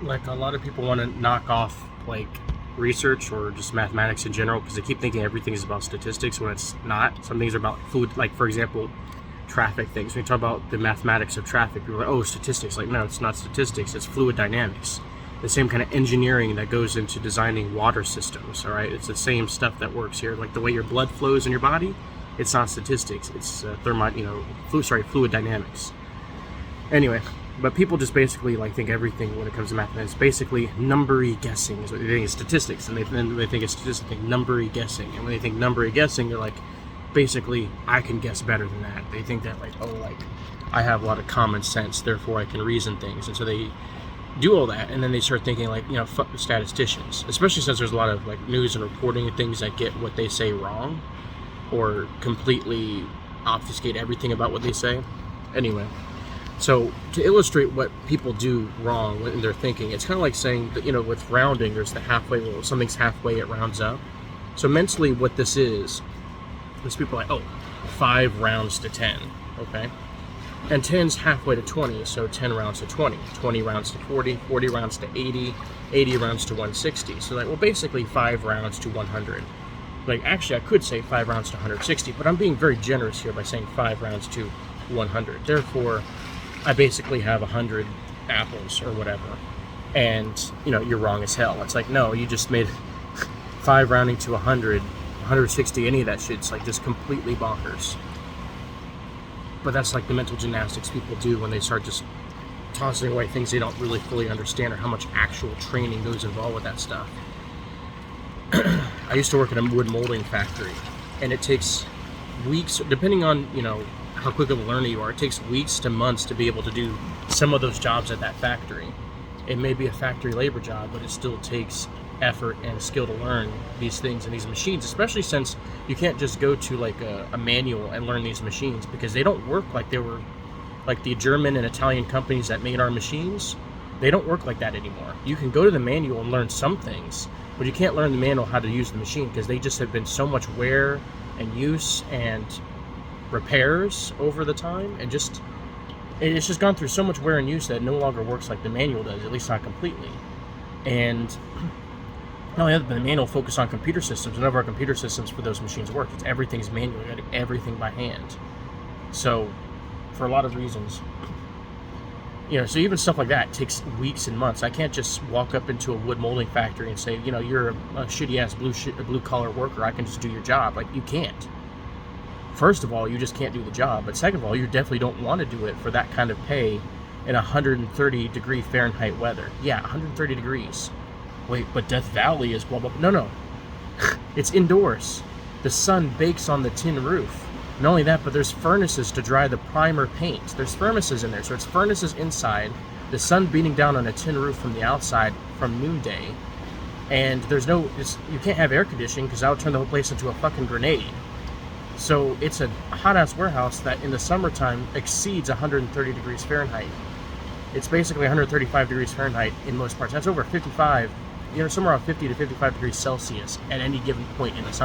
Like a lot of people want to knock off like research or just mathematics in general because they keep thinking everything is about statistics when it's not. Some things are about fluid, like for example, traffic things. When you talk about the mathematics of traffic, people are like, oh, statistics. Like, no, it's not statistics, it's fluid dynamics. The same kind of engineering that goes into designing water systems, all right? It's the same stuff that works here. Like the way your blood flows in your body, it's not statistics, it's fluid dynamics. Anyway, but people just basically like think everything when it comes to mathematics basically numbery guessing is what they think is statistics, and then they think it's statistics, they think numbery guessing, and when they think numbery guessing, they're like, basically I can guess better than that. They think that like, oh, like I have a lot of common sense, therefore I can reason things, and so they do all that, and then they start thinking like, fuck the statisticians, especially since there's a lot of like news and reporting and things that get what they say wrong or completely obfuscate everything about what they say. Anyway, so to illustrate what people do wrong when they're thinking, it's kind of like saying that, with rounding, there's the halfway rule. Something's halfway, it rounds up. So mentally what this is people are like, oh, 5 rounds to 10, okay? And 10's halfway to 20, so 10 rounds to 20, 20 rounds to 40, 40 rounds to 80, 80 rounds to 160. So like, well, basically 5 rounds to 100. Like, actually, I could say 5 rounds to 160, but I'm being very generous here by saying 5 rounds to 100. Therefore, I basically have 100 apples or whatever. And, you're wrong as hell. It's like, no, you just made 5 rounding to 100, 160, any of that shit's like just completely bonkers. But that's like the mental gymnastics people do when they start just tossing away things they don't really fully understand, or how much actual training goes involved with that stuff. I used to work in a wood molding factory, and it takes weeks, depending on, how quick of a learner you are, it takes weeks to months to be able to do some of those jobs at that factory. It may be a factory labor job, but it still takes effort and skill to learn these things and these machines, especially since you can't just go to like a manual and learn these machines, because they don't work like they were like the German and Italian companies that made our machines. They don't work like that anymore. You can go to the manual and learn some things, but you can't learn the manual how to use the machine, because they just have been so much wear and use and repairs over the time, and it's just gone through so much wear and use that it no longer works like the manual does, at least not completely. And not only that, but the manual focus on computer systems. None of our computer systems for those machines work. Everything's manual. You got to do everything by hand. So, for a lot of reasons, so even stuff like that takes weeks and months. I can't just walk up into a wood molding factory and say, you're a shitty ass blue collar worker, I can just do your job. Like, you can't. First of all, you just can't do the job. But second of all, you definitely don't want to do it for that kind of pay in 130 degree Fahrenheit weather. Yeah, 130 degrees. Wait, but Death Valley is blah, blah, blah. No. It's indoors. The sun bakes on the tin roof. Not only that, but there's furnaces to dry the primer paint. There's furnaces in there, so it's furnaces inside, the sun beating down on a tin roof from the outside from noonday, and you can't have air conditioning because that would turn the whole place into a fucking grenade. So it's a hot-ass warehouse that in the summertime exceeds 130 degrees Fahrenheit. It's basically 135 degrees Fahrenheit in most parts. That's over 55, somewhere around 50 to 55 degrees Celsius at any given point in the summer.